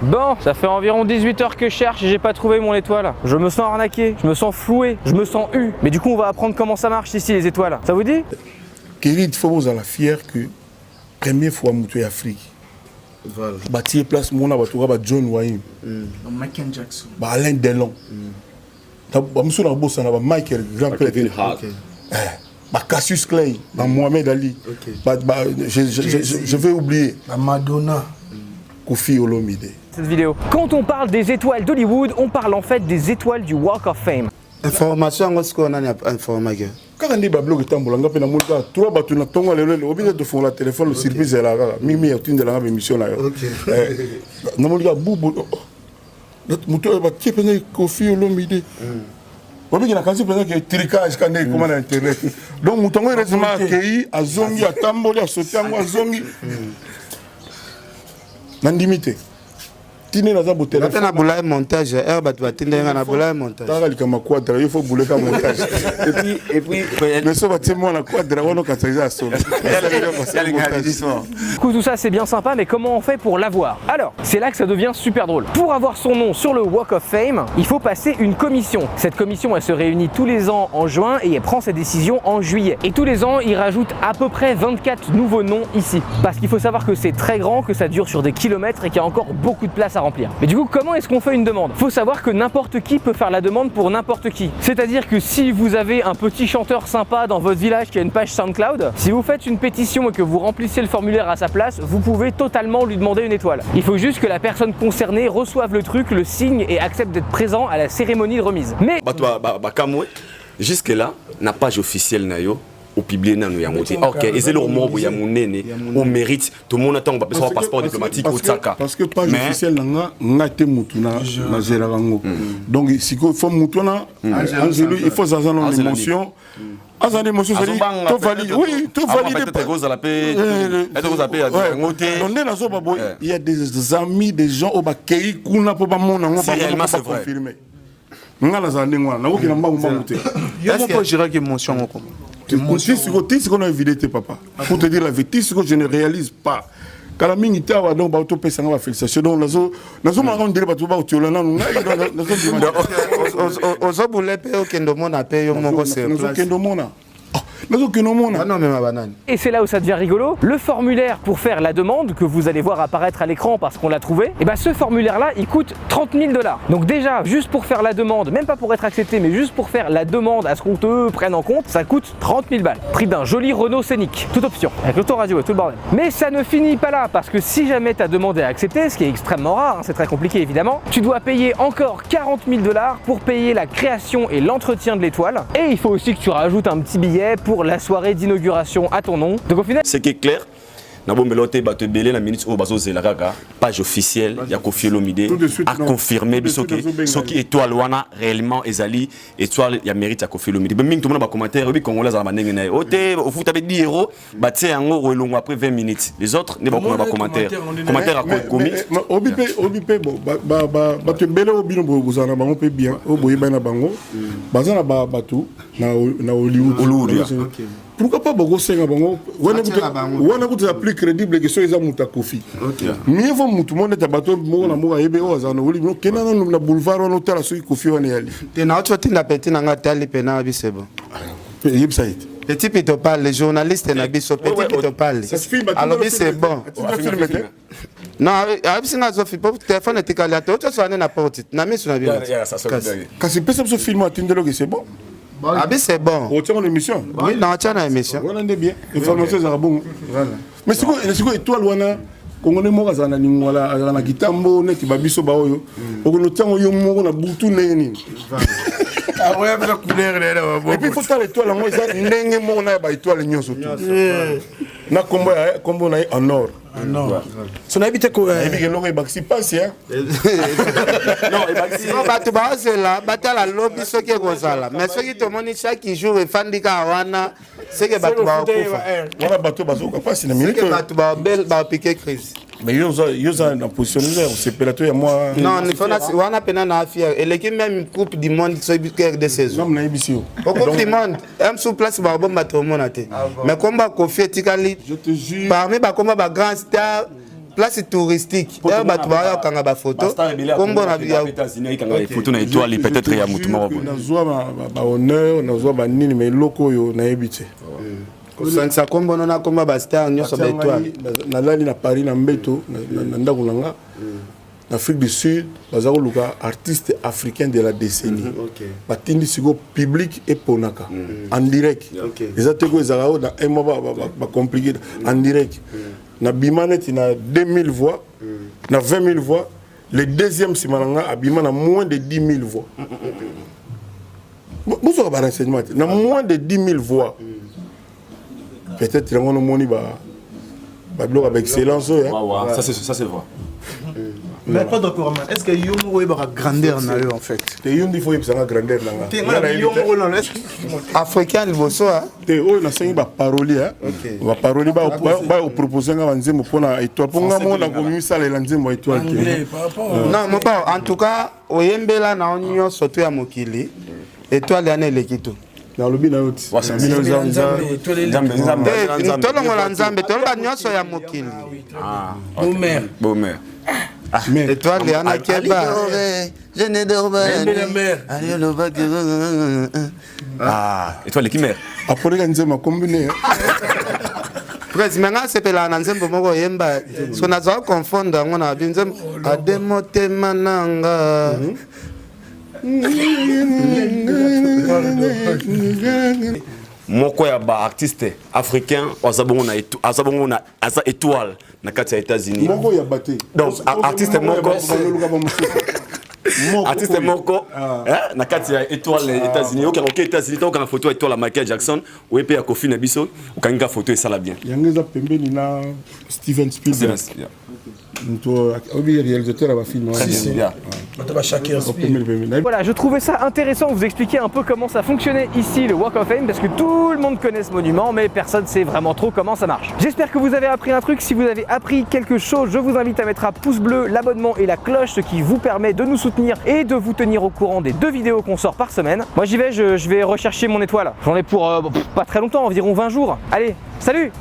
Bon, ça fait environ 18 heures que je cherche et j'ai pas trouvé mon étoile. Je me sens arnaqué, je me sens floué, je me sens eu. Mais du coup, on va apprendre comment ça marche ici, les étoiles. Ça vous dit? Kérid, il faut vous la fier que première fois que Afrique. Voilà. Bâtir place mon abattoir ba John Wayne. Michael Jackson. Ba Alain Delon. Ba monsieur na bossa na ba Michael grand-père. Ba Cassius Clay, ba Mohamed Ali. Je vais oublier. La Madonna. Kofi Olomide. Cette vidéo. Quand on parle des étoiles d'Hollywood, on parle en fait des étoiles du Walk of Fame. Information, est-ce qu'on a information? Quand on dit que le tambour, on a trois bateaux, on a obligé de faire le téléphone, le service est là. Mimi a une de la émission là. On a dit que boubou. Notre moteur va qui peut Kofi Olomide. On a dit que tricage comme on a internet. Donc mouton est récemment accueilli à Zongi, à Tamboli, à Sotiango, à Zongi. Nandimité. Tine na za botela. Tu as boulé montage, herbe tu vas tiner na boulé montage. T'as regardé comme quadra, il faut bouler comme montage. Et puis mais ça va te moi la quadra on a ça solo. Du coup tout ça c'est bien sympa, mais comment on fait pour l'avoir? Alors, c'est là que ça devient super drôle. Pour avoir son nom sur le Walk of Fame, il faut passer une commission. Cette commission elle se réunit tous les ans en juin et elle prend ses décisions en juillet. Et tous les ans, ils rajoutent à peu près 24 nouveaux noms ici. Parce qu'il faut savoir que c'est très grand, que ça dure sur des kilomètres et qu'il y a encore beaucoup de place à remplir. Mais du coup, comment est-ce qu'on fait une demande? Faut savoir que n'importe qui peut faire la demande pour n'importe qui. C'est-à-dire que si vous avez un petit chanteur sympa dans votre village qui a une page SoundCloud, si vous faites une pétition et que vous remplissez le formulaire à sa place, vous pouvez totalement lui demander une étoile. Il faut juste que la personne concernée reçoive le truc, le signe et accepte d'être présent à la cérémonie de remise. Mais jusque là, la page officielle nayo au public nan ya monté. OK, et c'est le moment où ya monene au mérite tout le monde attend pas besoin passeport diplomatique au tsaka. Parce que page officielle nga te mutuna na zera rango. Donc si il faut mutuna Angelo il faut ça dans l'émotion. Azan émotion ça dit tout valide. Oui, tout valide. Il y a des amis des gens au bakei kuna po ba mona ngo ba confirmer. Nga la zande ngwa na ko kina mbangu mbangu te. Yo ko jira que émotion ko. Qu'est-ce qu'on a évidé, papa? Pour te dire la vérité, ce que je ne réalise pas. Quand la mine était à donc bateau pèse en félicitations. Donc nous sommes en train de dire bateau bateau là non nous sommes boulé payer au Kendomona à payer mon conseil. Nous sommes Kendomona. Et c'est là où ça devient rigolo. Le formulaire pour faire la demande que vous allez voir apparaître à l'écran parce qu'on l'a trouvé, et ben ce formulaire là il coûte 30 000 $. Donc déjà juste pour faire la demande, même pas pour être accepté, mais juste pour faire la demande à ce qu'on te prenne en compte, ça coûte 30 000 $. Prix d'un joli Renault Scénic, toute option, avec l'autoradio et tout le bordel. Mais ça ne finit pas là parce que si jamais ta demande est acceptée, ce qui est extrêmement rare, hein, c'est très compliqué évidemment, tu dois payer encore 40 000 $ pour payer la création et l'entretien de l'étoile. Et il faut aussi que tu rajoutes un petit billet pour la soirée d'inauguration à ton nom. Donc au final, ce qui est clair, na bombelote bato belé la minute au bazo zelaka page officielle ya Kofi Olomide a confirmé ce qui étoile wana réellement ezali étoile ya mérite ya Kofi Olomide. Mais tout le monde va commentaire obi congolais za manenge na ote au foot avec 10 € ba tie yango relongo après 20 minutes. Les autres ne vont pas commentaire à komi obi pe bon ba te belé obi no bozana bango pe bien o boye bana bango bazana ba batu na Hollywood. Pourquoi pas beaucoup de bango wana kuta plus crédible que ceux muta Kofi. Mieux vaut mutu monde ta bateau mo na mo ayebe o azana oli no kenana na boulevard wana tala so Kofi wana yali. Te na autre tinda petit na ngatali pena bi c'est bon. Yebsite. Petit qui te parle, les journalistes na biso petit qui te parle. Alors c'est bon. Non, abisi nga zo film téléphone était calé à toi, tu sois na porte. Na misu na bien. Kasi pesa so film atindelo que c'est bon. Ah ben c'est bon. On tient l'émission. Oui, on tient l'émission. On est bien. Information ça bon. Mais c'est quoi étoile wana Congolais mo za na lingwala na kitambo neti babiso ba oyo. Okono tango yo mo na butu neni. Ah ouais, avec la couleur là. Et puis faut faire l'étoile moi ça ndenge mo na ba étoile nyonso tout. Na combo na en or. Non. Son habité ko ebike longo e baxi passe hein. Non, e baxi. Non, bato ba zela, batala lobby soki kozala. Mais soki to moni chaque jour e fandika wana, c'est que bato ba okufa. Wana bato bazoka passe na minute. C'est que bato ba bel ba piquer crise. Mais yo na position c'est pelato ya moi. Non, il faut na wana pena na affaire. Et l'équipe même coupe du monde so biquer de saison. Non na ebisio. Coupe du monde, am sous place ba bomba to monate. Mais combat Kofi etikali. Je te jure. Parmi ba combat ba grand star place touristique. D'ailleurs, bato baya kanga ba photo. Kombo na bia États-Unis kanga photo na étoile peut-être ya mutu moko. Na zwa ba honneur, na zwa ba nini mais loko yo na yebite. Ça kombo na komba ba star nyoso ba étoile. Na lali na Paris na mbeto na ndako nanga. En Afrique du Sud, bazaro luka artiste africain de la décennie. Batindi sigo public et ponaka en direct. Les atego ezarao na un mois ba compliqué en direct. Na bimanet na 2000 voix, na 20 000 voix. Le deuxième simananga abima na moins de 10 000 voix. Bonsoir ba renseignement. Na moins de 10 000 voix. Peut-être on moni ba bloc avec excellence. Ça c'est vrai. Mais pas d'accord, est-ce que Yomo est la grandeur na en fait? Te yondi faut yebsanga grandeur nanga. Africain le bosso hein. Te o na sengi ba paroli hein. Ba paroli ba proposer nga nzembo pona étoile. Ponga mona komi sala la nzembo étoile. Non, mon pas en tout cas, oyembela na onyo soto ya mokili. Étoile ya na lekito. Na lobi na yoti. Tolongola nzambe, toloba nyonso ya mokili. Boomer. Étoile ya na keba. Je ne dors pas. Étoile qui mère. Après la nzembo combiné. Président sepela na nzembo moko yemba. So na za confondre ngona binzembo ademote mananga. Moko ya ba artiste africain azabongo na asa étoile na kati ya États-Unis. Moko ya baté. Donc artiste moko na kati ya étoile les États-Unis. OK États-Unis tant qu'on photo étoile Michael Jackson ou pe ya Kofi na biso ukanga photo ça la bien. Yangeza pembeni na Steven Spielberg. Toi, réalisateur va filmer. Voilà, je trouvais ça intéressant de vous expliquer un peu comment ça fonctionnait ici le Walk of Fame parce que tout le monde connaît ce monument mais personne ne sait vraiment trop comment ça marche. J'espère que vous avez appris un truc. Si vous avez appris quelque chose, je vous invite à mettre un pouce bleu, l'abonnement et la cloche, ce qui vous permet de nous soutenir et de vous tenir au courant des 2 vidéos qu'on sort par semaine. Moi j'y vais, je vais rechercher mon étoile. J'en ai pour pas très longtemps, environ 20 jours. Allez, salut!